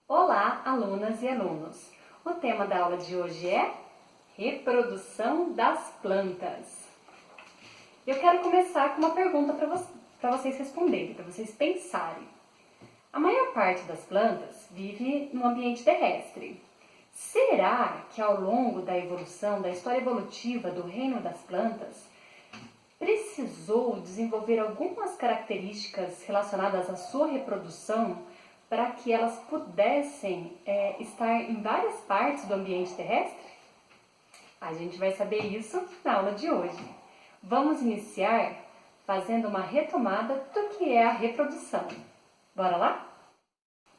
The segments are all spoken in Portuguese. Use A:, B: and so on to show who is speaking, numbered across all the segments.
A: Olá, alunas e alunos! O tema da aula de hoje é reprodução das plantas. Eu quero começar com uma pergunta para vocês responderem, para vocês pensarem. A maior parte das plantas vive no ambiente terrestre. Será que ao longo da evolução, da história evolutiva do reino das plantas, precisou desenvolver algumas características relacionadas à sua reprodução para que elas pudessem estar em várias partes do ambiente terrestre? A gente vai saber isso na aula de hoje. Vamos iniciar fazendo uma retomada do que é a reprodução. Bora lá?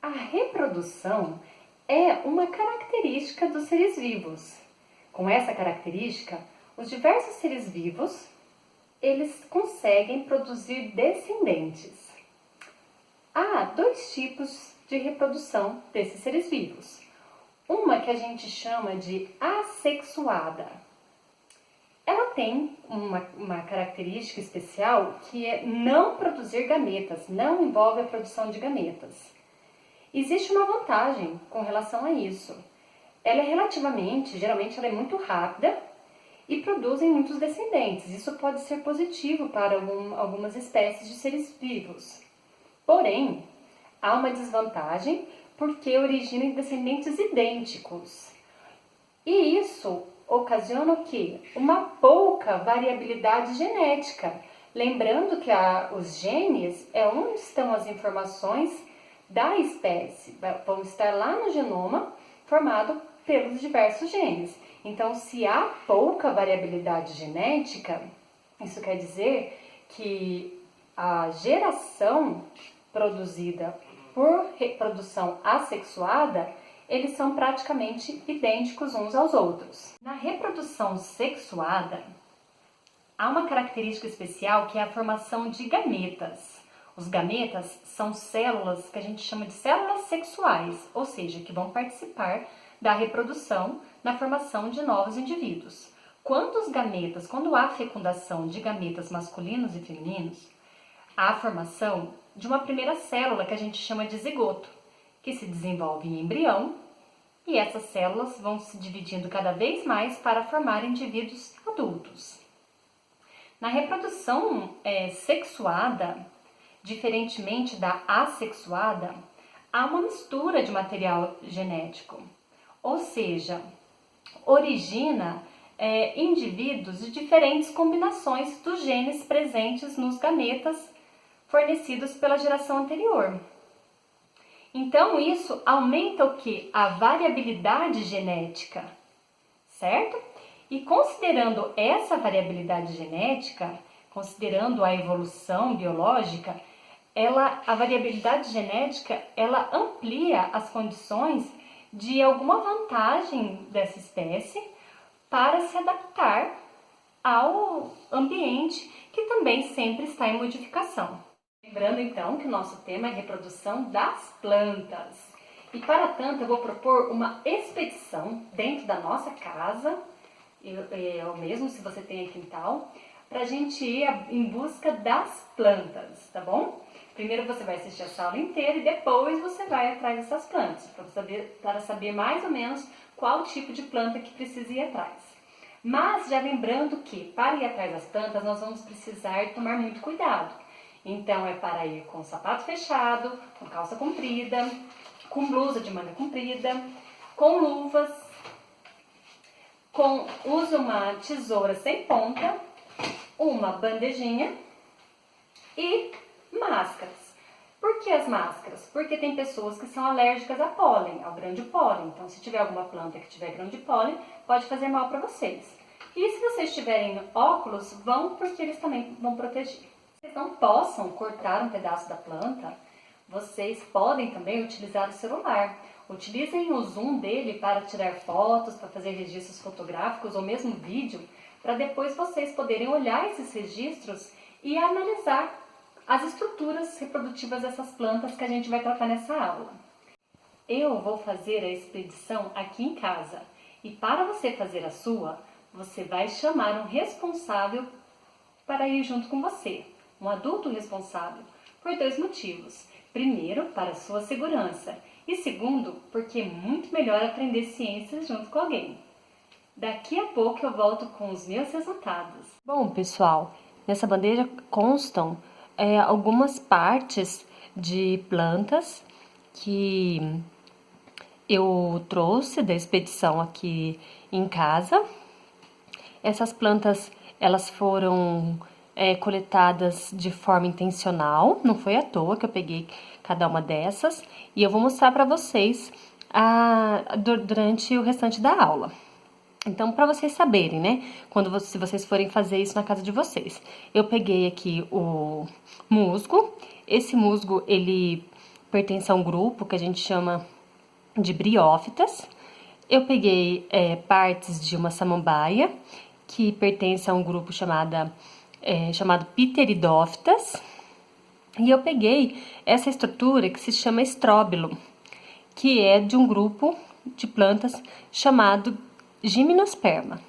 A: A reprodução é uma característica dos seres vivos. Com essa característica, os diversos seres vivos, eles conseguem produzir descendentes. Há dois tipos de reprodução desses seres vivos. Uma que a gente chama de assexuada. Ela tem uma característica especial que é não produzir gametas, não envolve a produção de gametas. Existe uma vantagem com relação a isso. Ela é geralmente ela é muito rápida e produzem muitos descendentes. Isso pode ser positivo para algumas espécies de seres vivos. Porém, há uma desvantagem porque originam descendentes idênticos. E isso ocasiona o quê? Uma pouca variabilidade genética. Lembrando que os genes é onde estão as informações da espécie. Vão estar lá no genoma formado pelos diversos genes. Então, se há pouca variabilidade genética, isso quer dizer que a geração produzida por reprodução assexuada, eles são praticamente idênticos uns aos outros. Na reprodução sexuada, há uma característica especial que é a formação de gametas. Os gametas são células que a gente chama de células sexuais, ou seja, que vão participar da reprodução na formação de novos indivíduos. Quando há fecundação de gametas masculinos e femininos, há a formação de uma primeira célula que a gente chama de zigoto, que se desenvolve em embrião, e essas células vão se dividindo cada vez mais para formar indivíduos adultos. Na reprodução sexuada, diferentemente da assexuada, há uma mistura de material genético, ou seja, origina indivíduos de diferentes combinações dos genes presentes nos gametas fornecidos pela geração anterior. Então, isso aumenta o quê? A variabilidade genética, certo? E considerando essa variabilidade genética, considerando a evolução biológica, a variabilidade genética, ela amplia as condições de alguma vantagem dessa espécie para se adaptar ao ambiente que também sempre está em modificação. Lembrando então que o nosso tema é reprodução das plantas. E para tanto eu vou propor uma expedição dentro da nossa casa, ou mesmo se você tem quintal, para a gente ir em busca das plantas, tá bom? Primeiro você vai assistir essa aula inteira e depois você vai atrás dessas plantas, para saber mais ou menos qual tipo de planta que precisa ir atrás. Mas já lembrando que para ir atrás das plantas nós vamos precisar tomar muito cuidado. Então é para ir com sapato fechado, com calça comprida, com blusa de manga comprida, com luvas, use uma tesoura sem ponta, uma bandejinha e máscaras. Por que as máscaras? Porque tem pessoas que são alérgicas a pólen, ao grão de pólen. Então, se tiver alguma planta que tiver grão de pólen, pode fazer mal para vocês. E se vocês tiverem óculos, vão, porque eles também vão proteger. Se vocês não possam cortar um pedaço da planta, vocês podem também utilizar o celular. Utilizem o zoom dele para tirar fotos, para fazer registros fotográficos ou mesmo vídeo, para depois vocês poderem olhar esses registros e analisar as estruturas reprodutivas dessas plantas que a gente vai tratar nessa aula. Eu vou fazer a expedição aqui em casa e para você fazer a sua, você vai chamar um responsável para ir junto com você, um adulto responsável, por dois motivos. Primeiro, para a sua segurança E segundo, porque é muito melhor aprender ciências junto com alguém. Daqui a pouco eu volto com os meus resultados.
B: Bom, pessoal, nessa bandeja constam algumas partes de plantas que eu trouxe da expedição aqui em casa. Essas plantas, elas foram coletadas de forma intencional, não foi à toa que eu peguei cada uma dessas, e eu vou mostrar para vocês durante o restante da aula. Então, para vocês saberem, né, se vocês forem fazer isso na casa de vocês. Eu peguei aqui o musgo. Esse musgo, ele pertence a um grupo que a gente chama de briófitas. Eu peguei partes de uma samambaia, que pertence a um grupo chamado Pteridófitas. E eu peguei essa estrutura que se chama estróbilo, que é de um grupo de plantas chamado Gimnosperma.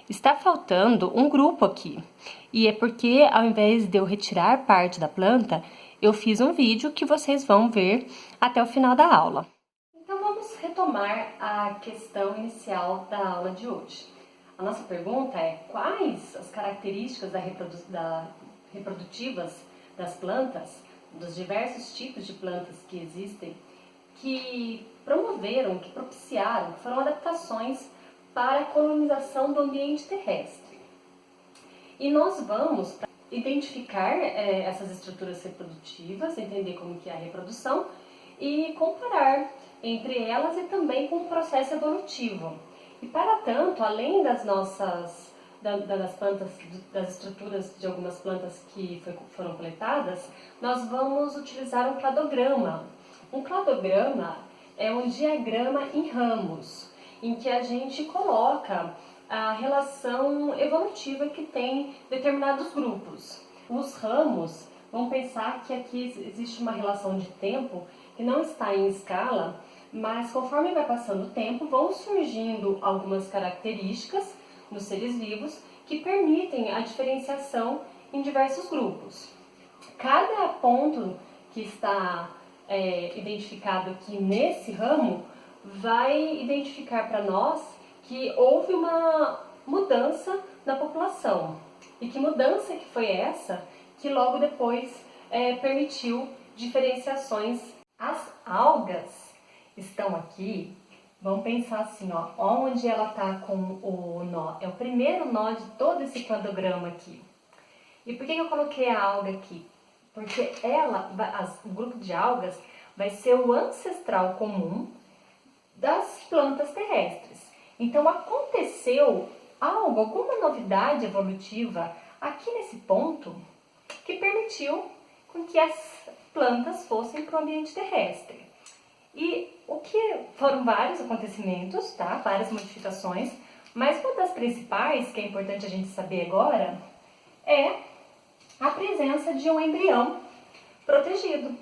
B: Está faltando um grupo aqui, e é porque ao invés de eu retirar parte da planta, eu fiz um vídeo que vocês vão ver até o final da aula.
A: Então vamos retomar a questão inicial da aula de hoje. A nossa pergunta é: quais as características reprodutivas das plantas, dos diversos tipos de plantas que existem, que promoveram, que propiciaram, que foram adaptações para a colonização do ambiente terrestre. E nós vamos identificar essas estruturas reprodutivas, entender como que é a reprodução e comparar entre elas e também com o processo evolutivo. E para tanto, além das plantas, das estruturas de algumas plantas que foram coletadas, nós vamos utilizar um cladograma. Um cladograma é um diagrama em ramos, em que a gente coloca a relação evolutiva que tem determinados grupos. Os ramos, vamos pensar que aqui existe uma relação de tempo que não está em escala, mas conforme vai passando o tempo, vão surgindo algumas características nos seres vivos que permitem a diferenciação em diversos grupos. Cada ponto que está identificado aqui nesse ramo vai identificar para nós que houve uma mudança na população. E que mudança que foi essa que logo depois permitiu diferenciações. As algas estão aqui, vamos pensar assim, ó, onde ela está com o nó. É o primeiro nó de todo esse cladograma aqui. E por que eu coloquei a alga aqui? Porque o grupo de algas vai ser o ancestral comum das plantas terrestres. Então aconteceu alguma novidade evolutiva aqui nesse ponto que permitiu com que as plantas fossem para o ambiente terrestre. E o que foram vários acontecimentos, tá? Várias modificações, mas uma das principais, que é importante a gente saber agora, é a presença de um embrião protegido.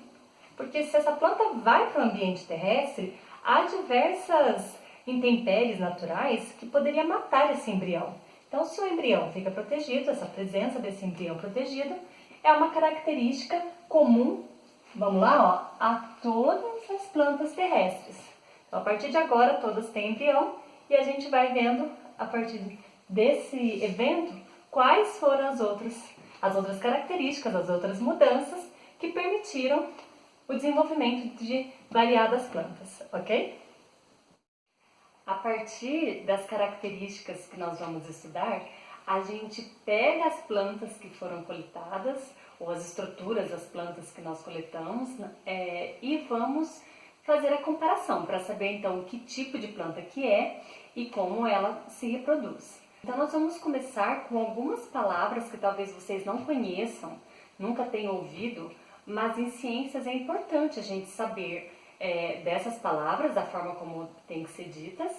A: Porque se essa planta vai para o ambiente terrestre, há diversas intempéries naturais que poderiam matar esse embrião. Então, se o embrião fica protegido, essa presença desse embrião protegido é uma característica comum, vamos lá, ó, a todas as plantas terrestres. Então, a partir de agora, todas têm embrião e a gente vai vendo, a partir desse evento, quais foram as outras características, as outras mudanças que permitiram o desenvolvimento de variadas plantas, ok? A partir das características que nós vamos estudar, a gente pega as plantas que foram coletadas, ou as estruturas das plantas que nós coletamos, e vamos fazer a comparação para saber então que tipo de planta que é e como ela se reproduz. Então nós vamos começar com algumas palavras que talvez vocês não conheçam, nunca tenham ouvido, mas em ciências é importante a gente saber dessas palavras, da forma como tem que ser ditas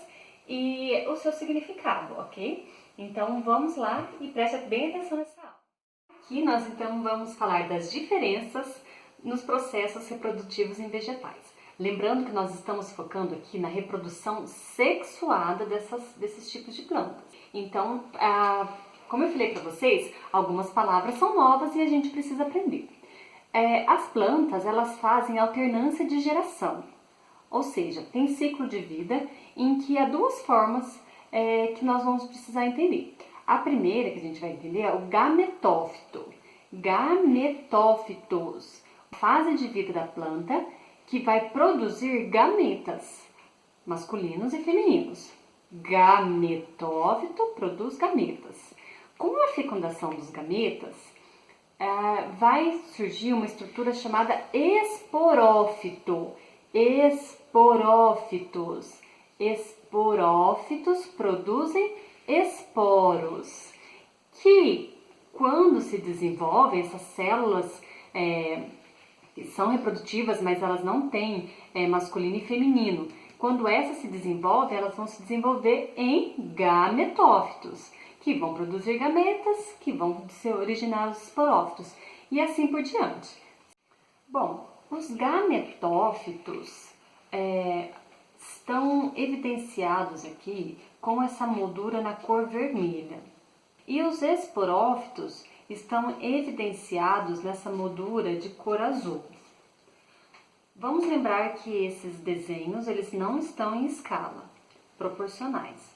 A: e o seu significado, ok? Então vamos lá e preste bem atenção nessa aula. Aqui nós então vamos falar das diferenças nos processos reprodutivos em vegetais. Lembrando que nós estamos focando aqui na reprodução sexuada desses tipos de plantas. Então, como eu falei para vocês, algumas palavras são novas e a gente precisa aprender. As plantas, elas fazem alternância de geração. Ou seja, tem ciclo de vida em que há duas formas que nós vamos precisar entender. A primeira que a gente vai entender é o gametófito. Gametófitos, fase de vida da planta que vai produzir gametas, masculinos e femininos. Gametófito produz gametas. Com a fecundação dos gametas, vai surgir uma estrutura chamada esporófito. Esporófitos. Esporófitos produzem esporos, que quando se desenvolvem, essas células são reprodutivas, mas elas não têm masculino e feminino. Quando essas se desenvolvem, elas vão se desenvolver em gametófitos, que vão produzir gametas, que vão se originar os esporófitos, e assim por diante. Bom, os gametófitos estão evidenciados aqui com essa moldura na cor vermelha. E os esporófitos estão evidenciados nessa moldura de cor azul. Vamos lembrar que esses desenhos eles não estão em escala, proporcionais.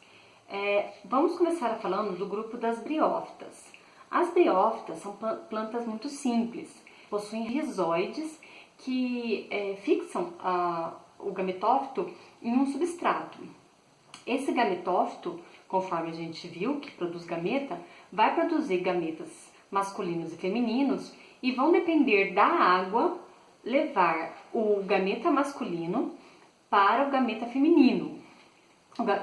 A: Vamos começar falando do grupo das briófitas. As briófitas são plantas muito simples, possuem rizóides que fixam o gametófito em um substrato. Esse gametófito, conforme a gente viu, que produz gameta, vai produzir gametas masculinos e femininos e vão depender da água levar o gameta masculino para o gameta feminino.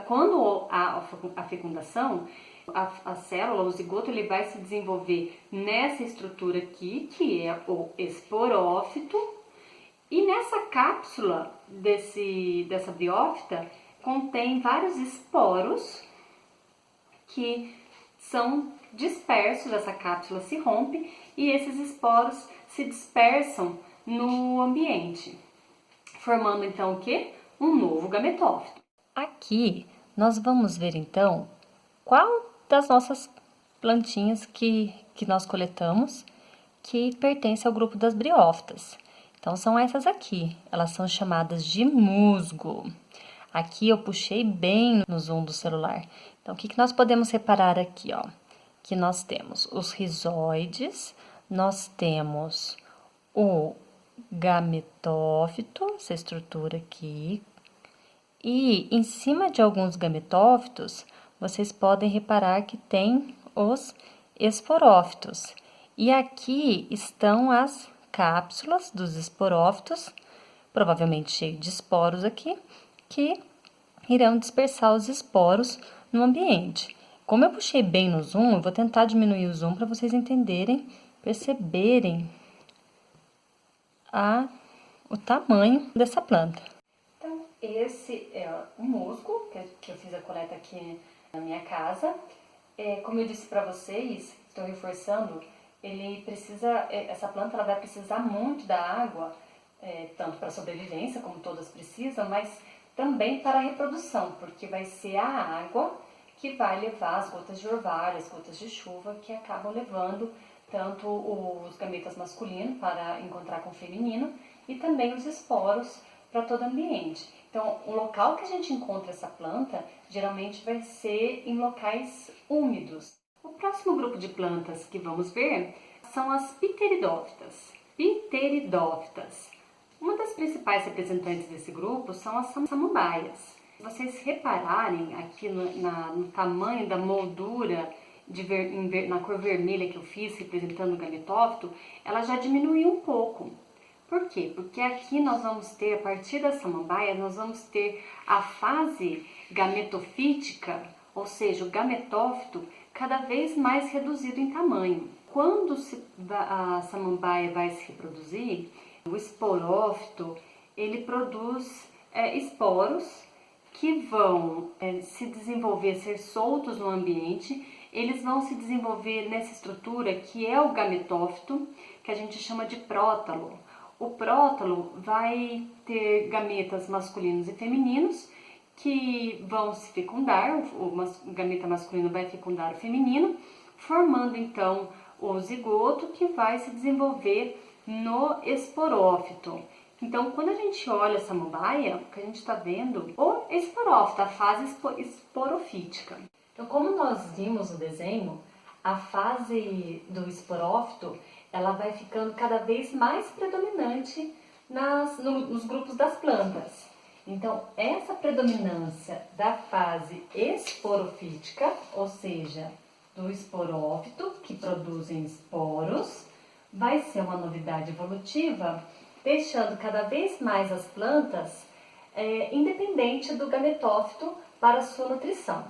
A: Quando há a fecundação, a célula, o zigoto, ele vai se desenvolver nessa estrutura aqui, que é o esporófito, e nessa cápsula dessa briófita contém vários esporos que são dispersos, essa cápsula se rompe e esses esporos se dispersam no ambiente, formando então o quê? Um novo gametófito.
B: Aqui nós vamos ver então qual das nossas plantinhas que nós coletamos que pertence ao grupo das briófitas. Então são essas aqui, elas são chamadas de musgo. Aqui eu puxei bem no zoom do celular. Então o que nós podemos reparar aqui, ó? Que nós temos os rizóides, nós temos o gametófito, essa estrutura aqui. E em cima de alguns gametófitos, vocês podem reparar que tem os esporófitos. E aqui estão as cápsulas dos esporófitos, provavelmente cheio de esporos aqui, que irão dispersar os esporos no ambiente. Como eu puxei bem no zoom, eu vou tentar diminuir o zoom para vocês entenderem, perceberem o tamanho dessa planta.
A: Então, esse é um musgo que eu fiz a coleta aqui na minha casa. Como eu disse para vocês, estou reforçando, essa planta ela vai precisar muito da água, tanto para a sobrevivência, como todas precisam, mas também para a reprodução, porque vai ser a água que vai levar as gotas de orvalho, as gotas de chuva, que acabam levando tanto os gametas masculinos para encontrar com o feminino e também os esporos para todo o ambiente. Então, o local que a gente encontra essa planta geralmente vai ser em locais úmidos. O próximo grupo de plantas que vamos ver são as pteridófitas. Pteridófitas. Uma das principais representantes desse grupo são as samambaias. Se vocês repararem aqui no tamanho da moldura na cor vermelha que eu fiz, representando o gametófito, ela já diminuiu um pouco. Por quê? Porque aqui nós vamos ter, a partir da samambaia, nós vamos ter a fase gametofítica, ou seja, o gametófito cada vez mais reduzido em tamanho. Quando a samambaia vai se reproduzir, o esporófito, ele produz esporos que vão se desenvolver, ser soltos no ambiente. Eles vão se desenvolver nessa estrutura que é o gametófito, que a gente chama de prótalo. O prótalo vai ter gametas masculinos e femininos que vão se fecundar, o gameta masculino vai fecundar o feminino, formando então o zigoto que vai se desenvolver no esporófito. Então, quando a gente olha a samambaia, o que a gente está vendo o esporófito, a fase esporofítica. Então, como nós vimos no desenho, a fase do esporófito, ela vai ficando cada vez mais predominante nos grupos das plantas. Então, essa predominância da fase esporofítica, ou seja, do esporófito, que produzem esporos, vai ser uma novidade evolutiva, deixando cada vez mais as plantas independente do gametófito para sua nutrição.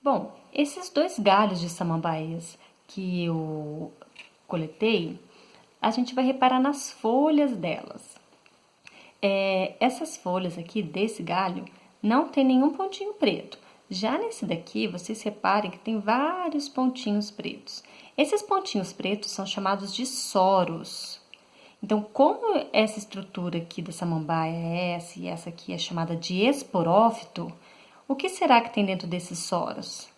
B: Bom, esses 2 galhos de samambaias que eu coletei, a gente vai reparar nas folhas delas. Essas folhas aqui desse galho não tem nenhum pontinho preto. Já nesse daqui, vocês reparem que tem vários pontinhos pretos. Esses pontinhos pretos são chamados de soros. Então, como essa estrutura aqui da samambaia é essa e essa aqui é chamada de esporófito, o que será que tem dentro desses soros?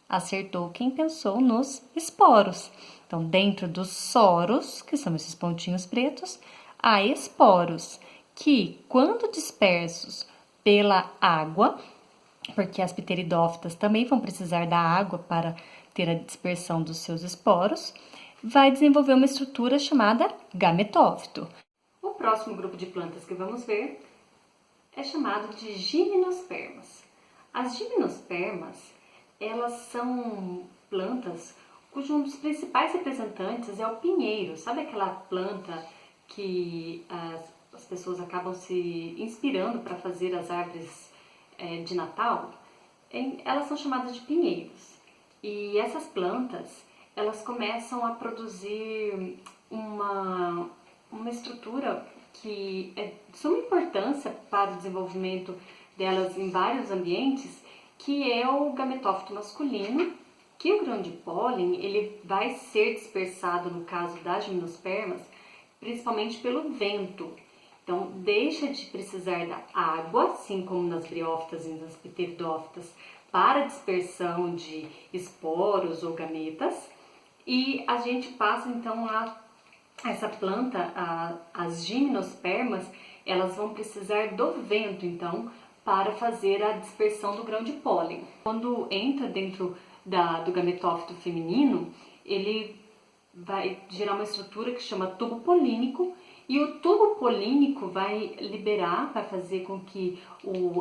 B: Acertou quem pensou nos esporos. Então, dentro dos soros, que são esses pontinhos pretos, há esporos, que, quando dispersos pela água, porque as pteridófitas também vão precisar da água para ter a dispersão dos seus esporos, vai desenvolver uma estrutura chamada gametófito.
A: O próximo grupo de plantas que vamos ver é chamado de gimnospermas. As gimnospermas, elas são plantas cujo um dos principais representantes é o pinheiro. Sabe aquela planta que as pessoas acabam se inspirando para fazer as árvores de Natal? Elas são chamadas de pinheiros. E essas plantas, elas começam a produzir uma estrutura que é de suma importância para o desenvolvimento delas em vários ambientes, que é o gametófito masculino, que o grão de pólen ele vai ser dispersado, no caso das gimnospermas, principalmente pelo vento. Então, deixa de precisar da água, assim como nas briófitas e nas pteridófitas, para a dispersão de esporos ou gametas, e a gente passa então essa planta, as gimnospermas, elas vão precisar do vento então para fazer a dispersão do grão de pólen. Quando entra dentro do gametófito feminino, ele vai gerar uma estrutura que chama tubo polínico, e o tubo polínico vai liberar, vai fazer com que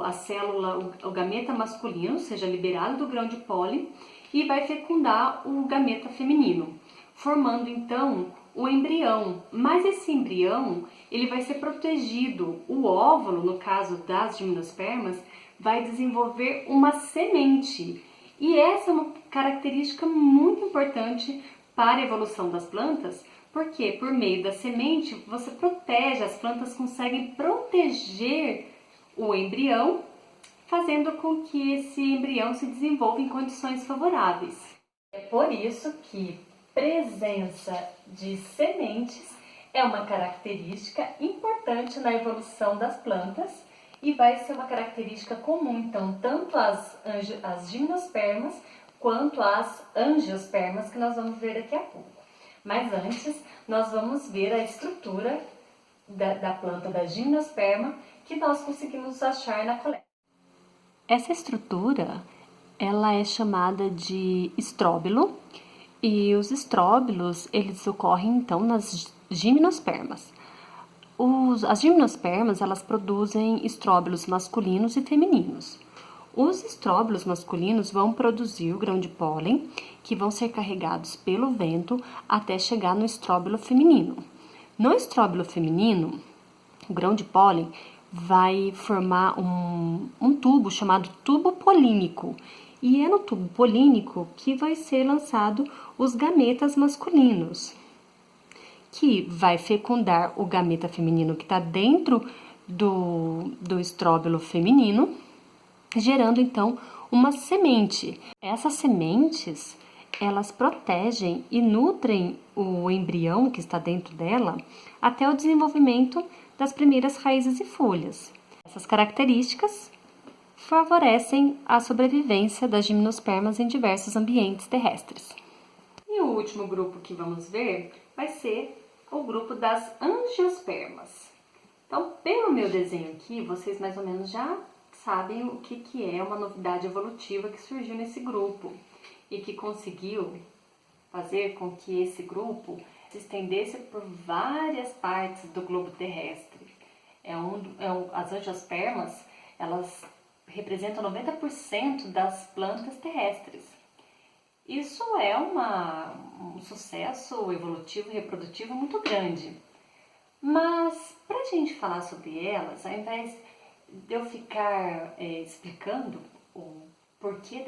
A: a célula, o gameta masculino seja liberado do grão de pólen e vai fecundar o gameta feminino, formando então o embrião. Mas esse embrião, ele vai ser protegido. O óvulo, no caso das gimnospermas, vai desenvolver uma semente. E essa é uma característica muito importante para a evolução das plantas, porque por meio da semente você protege, as plantas conseguem proteger o embrião, fazendo com que esse embrião se desenvolva em condições favoráveis. É por isso que presença de sementes é uma característica importante na evolução das plantas e vai ser uma característica comum, então, tanto às gimnospermas quanto às angiospermas, que nós vamos ver daqui a pouco. Mas antes, nós vamos ver a estrutura da planta da gimnosperma que nós conseguimos achar na coleta.
B: Essa estrutura, ela é chamada de estróbilo, e os estróbilos, eles ocorrem então nas gimnospermas. As gimnospermas, elas produzem estróbilos masculinos e femininos. Os estróbilos masculinos vão produzir o grão de pólen, que vão ser carregados pelo vento até chegar no estróbilo feminino. No estróbilo feminino, o grão de pólen vai formar um tubo chamado tubo polínico. E é no tubo polínico que vai ser lançado os gametas masculinos, que vai fecundar o gameta feminino que está dentro do estróbilo feminino, gerando então uma semente. Essas sementes, elas protegem e nutrem o embrião que está dentro dela até o desenvolvimento das primeiras raízes e folhas. Essas características favorecem a sobrevivência das gimnospermas em diversos ambientes terrestres.
A: E o último grupo que vamos ver vai ser o grupo das angiospermas. Então, pelo meu desenho aqui, vocês mais ou menos já sabem o que é uma novidade evolutiva que surgiu nesse grupo e que conseguiu fazer com que esse grupo se estendesse por várias partes do globo terrestre. As angiospermas, elas representam 90% das plantas terrestres. Isso é um sucesso evolutivo e reprodutivo muito grande. Mas, para a gente falar sobre elas, ao invés de eu ficar explicando o porquê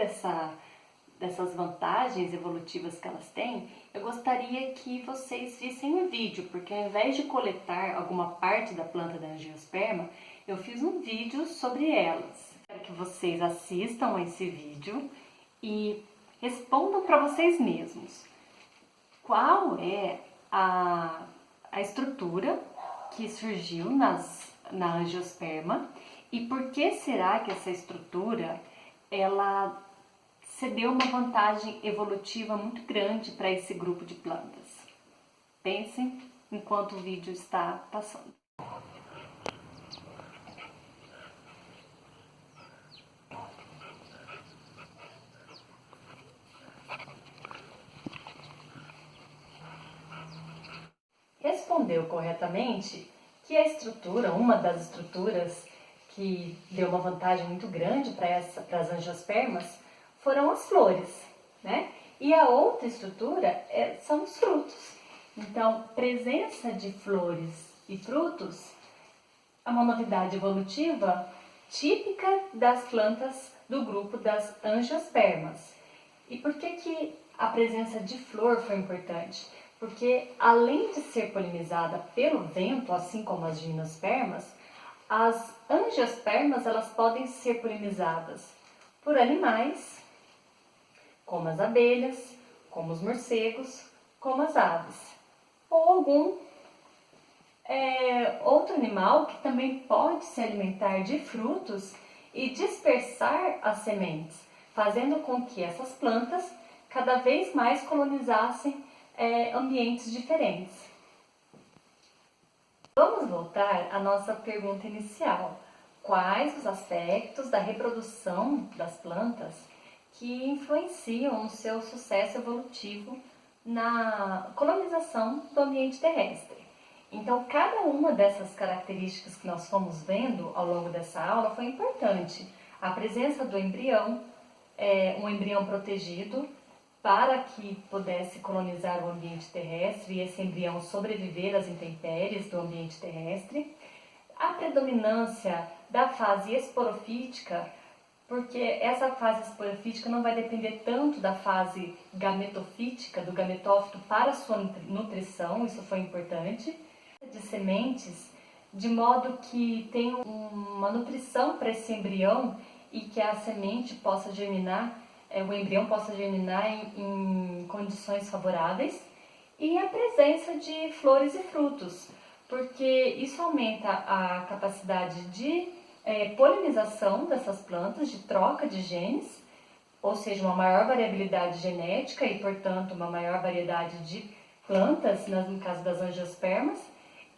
A: dessas vantagens evolutivas que elas têm, eu gostaria que vocês vissem um vídeo, porque ao invés de coletar alguma parte da planta da angiosperma, eu fiz um vídeo sobre elas. Quero que vocês assistam a esse vídeo e respondam para vocês mesmos qual é a estrutura que surgiu na angiosperma e por que será que essa estrutura ela cedeu uma vantagem evolutiva muito grande para esse grupo de plantas. Pensem enquanto o vídeo está passando. Respondeu corretamente que a estrutura, uma das estruturas que deu uma vantagem muito grande para as angiospermas, foram as flores, né? E a outra estrutura são os frutos. Então, presença de flores e frutos é uma novidade evolutiva típica das plantas do grupo das angiospermas. E por que a presença de flor foi importante? Porque além de ser polinizada pelo vento, assim como as gimnospermas, as angiospermas elas podem ser polinizadas por animais, como as abelhas, como os morcegos, como as aves, ou algum outro animal que também pode se alimentar de frutos e dispersar as sementes, fazendo com que essas plantas cada vez mais colonizassem ambientes diferentes. Vamos voltar à nossa pergunta inicial. Quais os aspectos da reprodução das plantas que influenciam no seu sucesso evolutivo na colonização do ambiente terrestre? Então, cada uma dessas características que nós fomos vendo ao longo dessa aula foi importante. A presença do embrião, um embrião protegido, para que pudesse colonizar o ambiente terrestre e esse embrião sobreviver às intempéries do ambiente terrestre. A predominância da fase esporofítica, porque essa fase esporofítica não vai depender tanto da fase gametofítica, do gametófito para a sua nutrição, isso foi importante. De sementes, de modo que tenha uma nutrição para esse embrião e que a semente possa germinar, o embrião possa germinar em condições favoráveis, e a presença de flores e frutos, porque isso aumenta a capacidade de polinização dessas plantas, de troca de genes, ou seja, uma maior variabilidade genética e, portanto, uma maior variedade de plantas, no caso das angiospermas,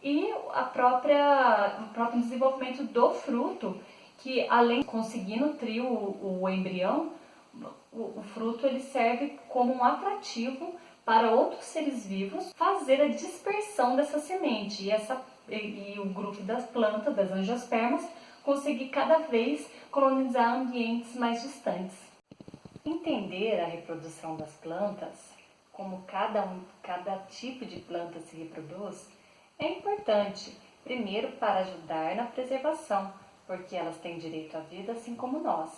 A: e o próprio desenvolvimento do fruto, que além de conseguir nutrir o embrião, o fruto ele serve como um atrativo para outros seres vivos fazer a dispersão dessa semente e o grupo das plantas, das angiospermas, conseguir cada vez colonizar ambientes mais distantes. Entender a reprodução das plantas, como cada tipo de planta se reproduz, é importante, primeiro para ajudar na preservação, porque elas têm direito à vida assim como nós.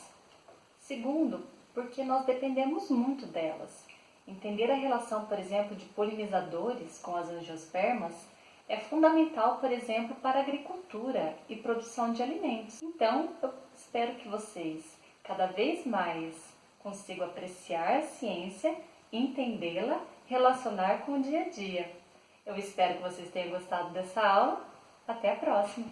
A: Segundo, porque nós dependemos muito delas. Entender a relação, por exemplo, de polinizadores com as angiospermas é fundamental, por exemplo, para a agricultura e produção de alimentos. Então, eu espero que vocês cada vez mais consigam apreciar a ciência, entendê-la, relacionar com o dia a dia. Eu espero que vocês tenham gostado dessa aula. Até a próxima!